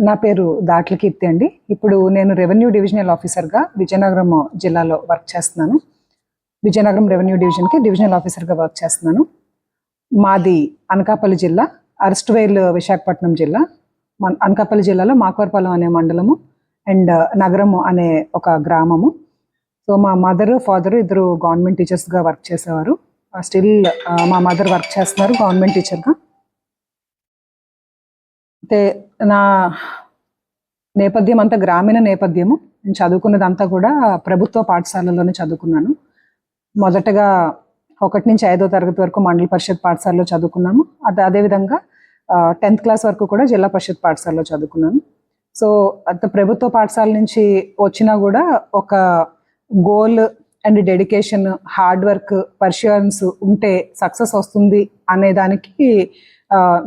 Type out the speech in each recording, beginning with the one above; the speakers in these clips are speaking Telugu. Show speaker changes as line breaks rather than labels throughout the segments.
నా పేరు దాట్ల కీర్తి అండి. ఇప్పుడు నేను రెవెన్యూ డివిజనల్ ఆఫీసర్గా విజయనగరం జిల్లాలో వర్క్ చేస్తున్నాను. విజయనగరం రెవెన్యూ డివిజన్కి డివిజనల్ ఆఫీసర్గా వర్క్ చేస్తున్నాను. మాది అనకాపల్లి జిల్లా, అరెస్ట్వేల్ విశాఖపట్నం జిల్లా. అనకాపల్లి జిల్లాలో మాకవరపాలెం అనే మండలము అండ్ నగరము అనే ఒక గ్రామము. సో మా మదర్ ఫాదర్ ఇద్దరు గవర్నమెంట్ టీచర్స్గా వర్క్ చేసేవారు. స్టిల్ మా మదర్ వర్క్ చేస్తున్నారు గవర్నమెంట్ టీచర్గా. అంటే నా నేపథ్యం అంతా గ్రామీణ నేపథ్యము. నేను చదువుకున్నదంతా కూడా ప్రభుత్వ పాఠశాలలోనే చదువుకున్నాను. మొదటగా 1 నుంచి 5వ తరగతి వరకు మండల పరిషత్ పాఠశాలలో చదువుకున్నాము. అదేవిధంగా 10th క్లాస్ వరకు కూడా జిల్లా పరిషత్ పాఠశాలలో చదువుకున్నాను. సో అంత ప్రభుత్వ పాఠశాల నుంచి వచ్చినా కూడా ఒక goal and dedication, hard work, perseverance ఉంటే సక్సెస్ వస్తుంది అనే దానికి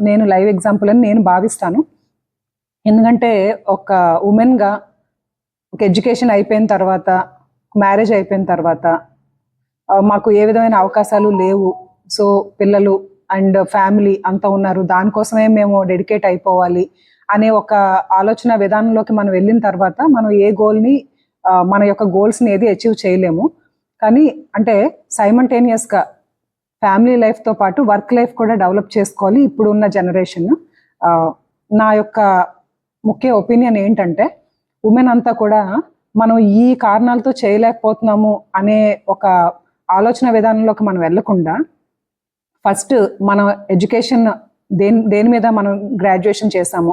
నేను లైవ్ ఎగ్జాంపుల్ అని నేను భావిస్తాను. ఎందుకంటే ఒక ఉమెన్గా ఒక ఎడ్యుకేషన్ అయిపోయిన తర్వాత, మ్యారేజ్ అయిపోయిన తర్వాత మాకు ఏ విధమైన అవకాశాలు లేవు. సో పిల్లలు అండ్ ఫ్యామిలీ అంతా ఉన్నారు, దానికోసమే మేము డెడికేట్ అయిపోవాలి అనే ఒక ఆలోచన విధానంలోకి మనం వెళ్ళిన తర్వాత మనం ఏ గోల్ని, మన యొక్క గోల్స్ని ఏది అచీవ్ చేయలేము. కానీ అంటే సైమల్టేనియస్గా ఫ్యామిలీ లైఫ్తో పాటు వర్క్ లైఫ్ కూడా డెవలప్ చేసుకోవాలి ఇప్పుడున్న జనరేషన్. నా యొక్క ముఖ్య ఒపీనియన్ ఏంటంటే, ఉమెన్ అంతా కూడా మనం ఈ కారణాలతో చేయలేకపోతున్నాము అనే ఒక ఆలోచన విధానంలోకి మనం వెళ్ళకుండా ఫస్ట్ మన ఎడ్యుకేషన్ దేని మీద మనం గ్రాడ్యుయేషన్ చేసాము,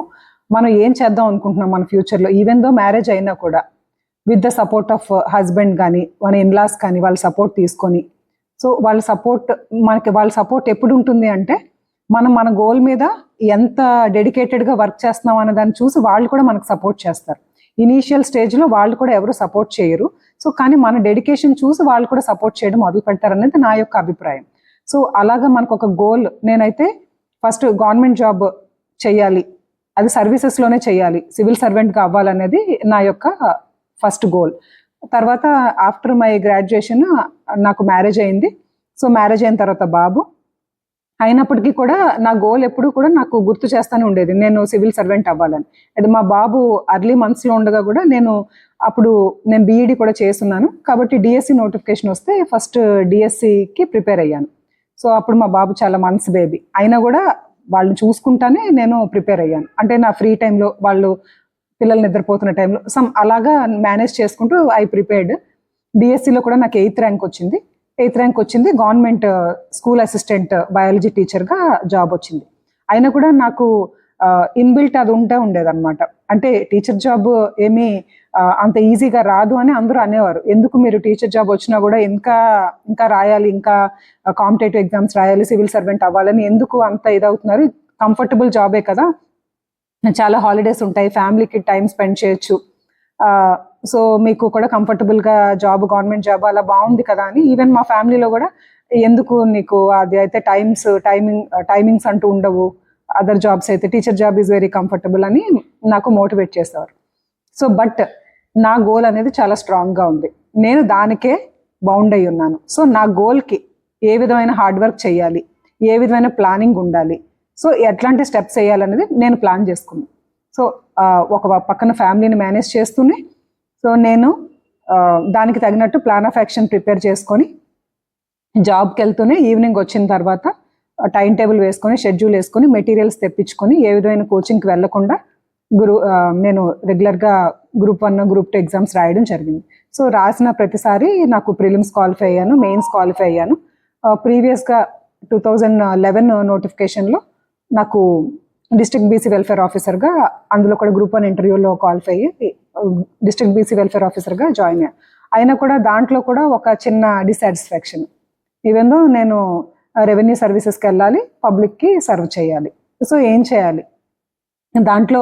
మనం ఏం చేద్దాం అనుకుంటున్నాం మన ఫ్యూచర్లో, ఈవెన్ దో మ్యారేజ్ అయినా కూడా with the support of husband కానీ మన ఇన్లాస్ కానీ వాళ్ళ సపోర్ట్ తీసుకొని, సో వాళ్ళ సపోర్ట్ ఎప్పుడు ఉంటుంది అంటే మనం మన గోల్ మీద ఎంత డెడికేటెడ్గా వర్క్ చేస్తున్నాం అనే దాన్ని చూసి వాళ్ళు కూడా మనకు సపోర్ట్ చేస్తారు. ఇనీషియల్ స్టేజ్లో వాళ్ళు కూడా ఎవరు సపోర్ట్ చేయరు. సో కానీ మన డెడికేషన్ చూసి వాళ్ళు కూడా సపోర్ట్ చేయడం మొదలు పెడతారు అనేది నా యొక్క అభిప్రాయం. సో అలాగా మనకు ఒక గోల్, నేనైతే ఫస్ట్ గవర్నమెంట్ జాబ్ చేయాలి, అది సర్వీసెస్లోనే చేయాలి, సివిల్ సర్వెంట్గా అవ్వాలనేది నా యొక్క ఫస్ట్ గోల్. తర్వాత ఆఫ్టర్ మై గ్రాడ్యుయేషన్ నాకు మ్యారేజ్ అయింది. సో మ్యారేజ్ అయిన తర్వాత బాబు అయినప్పటికీ కూడా నా గోల్ ఎప్పుడు కూడా నాకు గుర్తు చేస్తూనే ఉండేది, నేను సివిల్ సర్వెంట్ అవ్వాలని. అది మా బాబు అర్లీ మంత్స్లో ఉండగా కూడా నేను బీఈడీ కూడా చేస్తున్నాను. కాబట్టి డిఎస్సి నోటిఫికేషన్ వస్తే ఫస్ట్ డిఎస్సికి ప్రిపేర్ అయ్యాను. సో అప్పుడు మా బాబు చాలా మంత్స్ బేబీ అయినా కూడా వాళ్ళు చూసుకుంటానే నేను ప్రిపేర్ అయ్యాను. అంటే నా ఫ్రీ టైంలో, వాళ్ళు పిల్లలు నిద్రపోతున్న టైంలో అలాగా మేనేజ్ చేసుకుంటూ ఐ ప్రిపేర్డ్. డిఎస్సిలో కూడా నాకు 8th ర్యాంక్ వచ్చింది. గవర్నమెంట్ స్కూల్ అసిస్టెంట్ బయాలజీ టీచర్గా జాబ్ వచ్చింది. అయినా కూడా నాకు ఇన్బిల్ట్ అది ఉండేదన్నమాట. అంటే టీచర్ జాబ్ ఏమీ అంత ఈజీగా రాదు అని అందరూ అనేవారు. ఎందుకు మీరు టీచర్ జాబ్ వచ్చినా కూడా ఇంకా రాయాలి, ఇంకా కాంపిటేటివ్ ఎగ్జామ్స్ రాయాలి, సివిల్ సర్వెంట్ అవ్వాలని ఎందుకు అంత ఇదవుతున్నారు? కంఫర్టబుల్ జాబే కదా, చాలా హాలిడేస్ ఉంటాయి, ఫ్యామిలీకి టైం స్పెండ్ చేయొచ్చు, సో మీకు కూడా కంఫర్టబుల్గా జాబ్, గవర్నమెంట్ జాబ్ అలా బాగుంది కదా అని ఈవెన్ మా ఫ్యామిలీలో కూడా ఎందుకు నీకు అది అయితే టైమింగ్స్ అంటూ ఉండవు, అదర్ జాబ్స్ అయితే teacher job is very comfortable అని నాకు మోటివేట్ చేసేవారు. సో బట్ నా గోల్ అనేది చాలా స్ట్రాంగ్గా ఉంది, నేను దానికే బౌండ్ అయి ఉన్నాను. సో నా గోల్కి ఏ విధమైన హార్డ్ వర్క్ చేయాలి, ఏ విధమైన ప్లానింగ్ ఉండాలి, సో ఎట్లాంటి స్టెప్స్ వేయాలనేది నేను ప్లాన్ చేసుకున్నాను. సో ఒక పక్కన ఫ్యామిలీని మేనేజ్ చేస్తూనే, సో నేను దానికి తగినట్టు ప్లాన్ ఆఫ్ యాక్షన్ ప్రిపేర్ చేసుకొని జాబ్కి వెళ్తూనే ఈవినింగ్ వచ్చిన తర్వాత టైం టేబుల్ వేసుకొని, షెడ్యూల్ వేసుకొని, మెటీరియల్స్ తెప్పించుకొని, ఏ విధమైన కోచింగ్కి వెళ్లకుండా నేను రెగ్యులర్గా గ్రూప్ 1, గ్రూప్ 2 ఎగ్జామ్స్ రాయడం జరిగింది. సో రాసిన ప్రతిసారి నాకు ప్రిలిమ్స్ క్వాలిఫై అయ్యాను, మెయిన్స్ క్వాలిఫై అయ్యాను. ప్రీవియస్గా 2011 నోటిఫికేషన్లో నాకు డిస్ట్రిక్ట్ బీసీ వెల్ఫేర్ ఆఫీసర్గా, అందులో కూడా గ్రూప్ 1 ఇంటర్వ్యూలో క్వాలిఫై అయ్యి డిస్ట్రిక్ట్ బీసీ వెల్ఫేర్ ఆఫీసర్గా జాయిన్ అయ్యాను. అయినా కూడా దాంట్లో కూడా ఒక చిన్న డిసాటిస్ఫాక్షన్, ఈవెన్ దో నేను రెవెన్యూ సర్వీసెస్కి వెళ్ళాలి, పబ్లిక్కి సర్వ్ చేయాలి. సో ఏం చేయాలి, దాంట్లో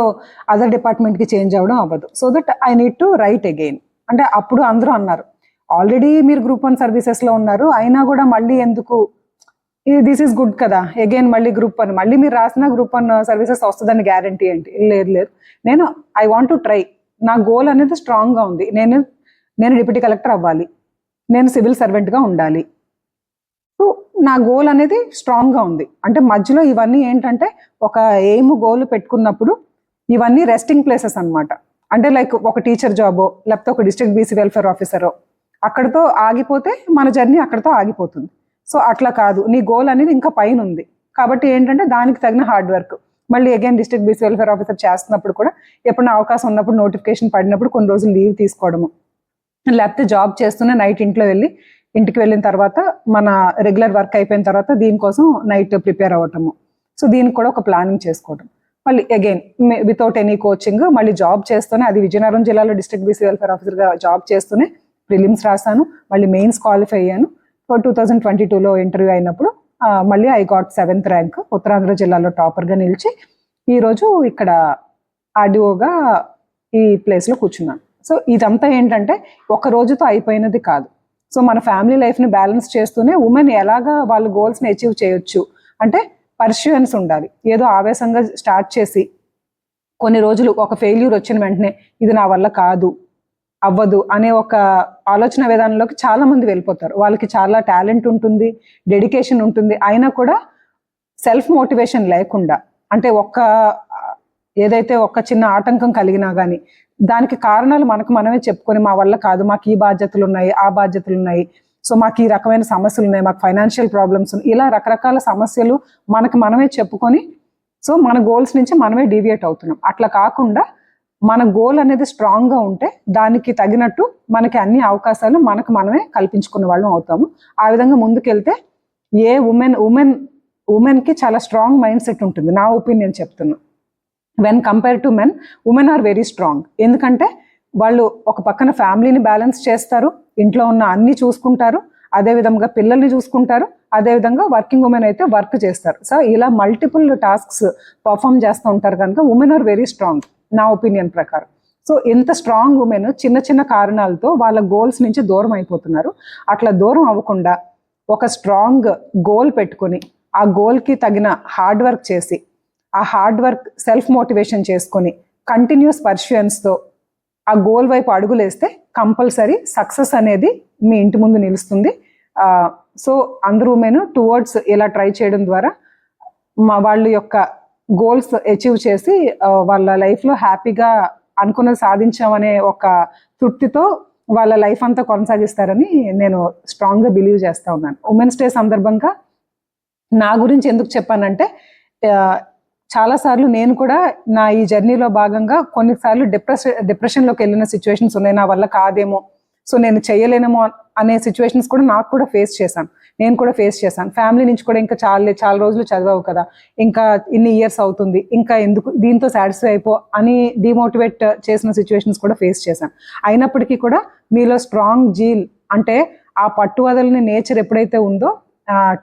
అదర్ డిపార్ట్మెంట్కి చేంజ్ అవ్వడం అవ్వదు. So that I need to right again. అంటే అప్పుడు అందరూ అన్నారు, ఆల్రెడీ మీరు గ్రూప్ 1 సర్వీసెస్లో ఉన్నారు, అయినా కూడా మళ్ళీ ఎందుకు, దిస్ ఈస్ గుడ్ కదా, అగైన్ మళ్ళీ గ్రూప్ 1 మళ్ళీ మీరు రాసిన గ్రూప్ 1 సర్వీసెస్ వస్తుందని గ్యారంటీ ఏంటి? లేదు, నేను ఐ వాంట్ టు ట్రై. నా గోల్ అనేది స్ట్రాంగ్గా ఉంది, నేను డిప్యూటీ కలెక్టర్ అవ్వాలి, నేను సివిల్ సర్వెంట్గా ఉండాలి. సో నా గోల్ అనేది స్ట్రాంగ్గా ఉంది. అంటే మధ్యలో ఇవన్నీ ఏంటంటే ఒక ఎయిమ్, గోల్ పెట్టుకున్నప్పుడు ఇవన్నీ రెస్టింగ్ ప్లేసెస్ అన్నమాట. అంటే లైక్ ఒక టీచర్ జాబో లేకపోతే ఒక డిస్ట్రిక్ట్ బీసీ వెల్ఫేర్ ఆఫీసరో అక్కడతో ఆగిపోతే మన జర్నీ అక్కడతో ఆగిపోతుంది. సో అట్లా కాదు, నీ గోల్ అనేది ఇంకా పైన ఉంది. కాబట్టి ఏంటంటే దానికి తగిన హార్డ్ వర్క్. మళ్ళీ again district BC welfare officer చేస్తున్నప్పుడు కూడా ఎప్పుడైనా అవకాశం ఉన్నప్పుడు, నోటిఫికేషన్ పడినప్పుడు కొన్ని రోజులు లీవ్ తీసుకోవడము, లేకపోతే జాబ్ చేస్తూనే నైట్ ఇంటికి వెళ్ళిన తర్వాత మన రెగ్యులర్ వర్క్ అయిపోయిన తర్వాత దీనికోసం నైట్ ప్రిపేర్ అవ్వటము. సో దీనికి కూడా ఒక ప్లానింగ్ చేసుకోవడం. మళ్ళీ అగైన్ వితౌట్ ఎనీ కోచింగ్ మళ్ళీ జాబ్ చేస్తూనే, అది విజయనగరం జిల్లాలో డిస్ట్రిక్ట్ బీసీ వెల్ఫేర్ ఆఫీసర్గా జాబ్ చేస్తూనే ప్రిలిమ్స్ రాశాను, మళ్ళీ మెయిన్స్ క్వాలిఫై అయ్యాను. 2022లో ఇంటర్వ్యూ అయినప్పుడు మళ్ళీ I got 7th rank, Uttarandhra జిల్లాలో టాపర్గా నిలిచి ఈరోజు ఇక్కడ ఆర్డీఓగా ఈ ప్లేస్లో కూర్చున్నాను. సో ఇదంతా ఏంటంటే ఒక రోజుతో అయిపోయినది కాదు. సో మన ఫ్యామిలీ లైఫ్ని బ్యాలెన్స్ చేస్తూనే ఉమెన్ ఎలాగా వాళ్ళ గోల్స్ని అచీవ్ చేయొచ్చు అంటే పర్స్యూయన్స్ ఉండాలి. ఏదో ఆవేశంగా స్టార్ట్ చేసి కొన్ని రోజులు ఒక ఫెయిల్యూర్ వచ్చిన వెంటనే ఇది నా వల్ల కాదు, అవ్వదు అనే ఒక ఆలోచన విధానంలోకి చాలా మంది వెళ్ళిపోతారు. వాళ్ళకి చాలా టాలెంట్ ఉంటుంది, డెడికేషన్ ఉంటుంది, అయినా కూడా సెల్ఫ్ మోటివేషన్ లేకుండా, అంటే ఏదైతే ఒక చిన్న ఆటంకం కలిగినా కానీ దానికి కారణాలు మనకు మనమే చెప్పుకొని మా వల్ల కాదు, మాకు ఈ బాధ్యతలు ఉన్నాయి, ఆ బాధ్యతలు ఉన్నాయి, సో మాకు ఈ రకమైన సమస్యలు ఉన్నాయి, మాకు ఫైనాన్షియల్ ప్రాబ్లమ్స్ ఉన్నాయి, ఇలా రకరకాల సమస్యలు మనకు మనమే చెప్పుకొని సో మన గోల్స్ నుంచి మనమే డీవియేట్ అవుతున్నాం. అట్లా కాకుండా మన గోల్ అనేది స్ట్రాంగ్గా ఉంటే దానికి తగినట్టు మనకి అన్ని అవకాశాలు మనకు మనమే కల్పించుకున్న వాళ్ళం అవుతాము. ఆ విధంగా ముందుకెళ్తే ఏ ఉమెన్కి చాలా స్ట్రాంగ్ మైండ్ సెట్ ఉంటుంది. నా ఒపీనియన్ చెప్తున్నా. When compare to men, women are very strong. ఎందుకంటే వాళ్ళు ఒక పక్కన ఫ్యామిలీని బ్యాలెన్స్ చేస్తారు, ఇంట్లో ఉన్న అన్ని చూసుకుంటారు, అదేవిధంగా పిల్లల్ని చూసుకుంటారు, అదేవిధంగా వర్కింగ్ ఉమెన్ అయితే వర్క్ చేస్తారు. సో ఇలా మల్టిపుల్ టాస్క్స్ పర్ఫామ్ చేస్తూ ఉంటారు కనుక ఉమెన్ ఆర్ వెరీ స్ట్రాంగ్ నా ఒపీనియన్ ప్రకారం. సో ఎంత స్ట్రాంగ్ ఉమెన్ చిన్న చిన్న కారణాలతో వాళ్ళ గోల్స్ నుంచి దూరం అయిపోతున్నారు. అట్లా దూరం అవ్వకుండా ఒక స్ట్రాంగ్ గోల్ పెట్టుకొని ఆ గోల్కి తగిన హార్డ్ వర్క్ చేసి, ఆ హార్డ్ వర్క్ సెల్ఫ్ మోటివేషన్ చేసుకొని కంటిన్యూస్ పర్స్యూయన్స్తో ఆ గోల్ వైపు అడుగులేస్తే కంపల్సరీ సక్సెస్ అనేది మీ ఇంటి ముందు నిలుస్తుంది. సో అందరూ ఉమెన్ టువర్డ్స్ ఇలా ట్రై చేయడం ద్వారా వాళ్ళ యొక్క గోల్స్ అచీవ్ చేసి వాళ్ళ లైఫ్లో హ్యాపీగా అనుకున్నది సాధించామనే ఒక తృప్తితో వాళ్ళ లైఫ్ అంతా కొనసాగిస్తారని నేను స్ట్రాంగ్గా బిలీవ్ చేస్తూ ఉన్నాను. ఉమెన్స్ డే సందర్భంగా నా గురించి ఎందుకు చెప్పానంటే చాలాసార్లు నేను కూడా నా ఈ జర్నీలో భాగంగా కొన్నిసార్లు డిప్రెషన్లోకి వెళ్ళిన సిచ్యువేషన్స్ ఉన్నాయి. నా వల్ల కాదేమో, సో నేను చేయలేనేమో అనే సిచ్యువేషన్స్ కూడా నాకు కూడా నేను కూడా ఫేస్ చేశాను. ఫ్యామిలీ నుంచి కూడా ఇంకా చాలా రోజులు చదివావు కదా, ఇంకా ఇన్ని ఇయర్స్ అవుతుంది, ఇంకా ఎందుకు దీంతో సాటిస్ఫై అయిపో అని డిమోటివేట్ చేసిన సిచ్యువేషన్స్ కూడా ఫేస్ చేశాను. అయినప్పటికీ కూడా మీలో స్ట్రాంగ్ జీల్ అంటే ఆ పట్టు వదలని నేచర్ ఎప్పుడైతే ఉందో,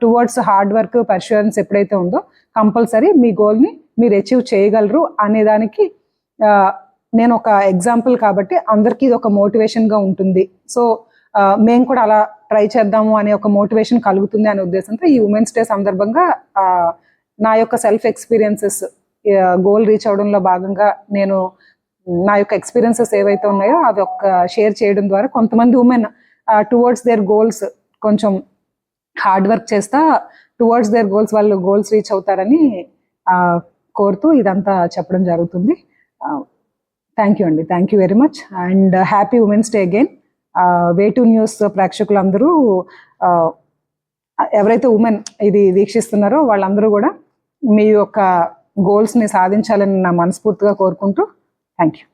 టువర్డ్స్ హార్డ్ వర్క్ పర్ష్యూరెన్స్ ఎప్పుడైతే ఉందో కంపల్సరీ మీ గోల్ని మీరు అచీవ్ చేయగలరు అనేదానికి నేను ఒక ఎగ్జాంపుల్. కాబట్టి అందరికీ ఇది ఒక మోటివేషన్గా ఉంటుంది. సో మేము కూడా అలా ట్రై చేద్దాము అనే ఒక మోటివేషన్ కలుగుతుంది అనే ఉద్దేశంతో ఈ ఉమెన్స్ డే సందర్భంగా నా యొక్క సెల్ఫ్ ఎక్స్పీరియన్సెస్ గోల్ రీచ్ అవడంలో భాగంగా నేను నా యొక్క ఎక్స్పీరియన్సెస్ ఏవైతే ఉన్నాయో అవి షేర్ చేయడం ద్వారా కొంతమంది ఉమెన్ టువర్డ్స్ దేర్ గోల్స్ కొంచెం హార్డ్ వర్క్ చేస్తా టువర్డ్స్ దేర్ గోల్స్ వాళ్ళు గోల్స్ రీచ్ అవుతారని కోరుతూ ఇదంతా చెప్పడం జరుగుతుంది. థ్యాంక్ యూ అండి, thank you very much and happy women's day again. Way2News ప్రేక్షకులందరూ ఎవరైతే ఉమెన్ ఇది వీక్షిస్తున్నారో వాళ్ళందరూ కూడా మీ యొక్క గోల్స్ని సాధించాలని నా మనస్ఫూర్తిగా కోరుకుంటూ థ్యాంక్ యూ.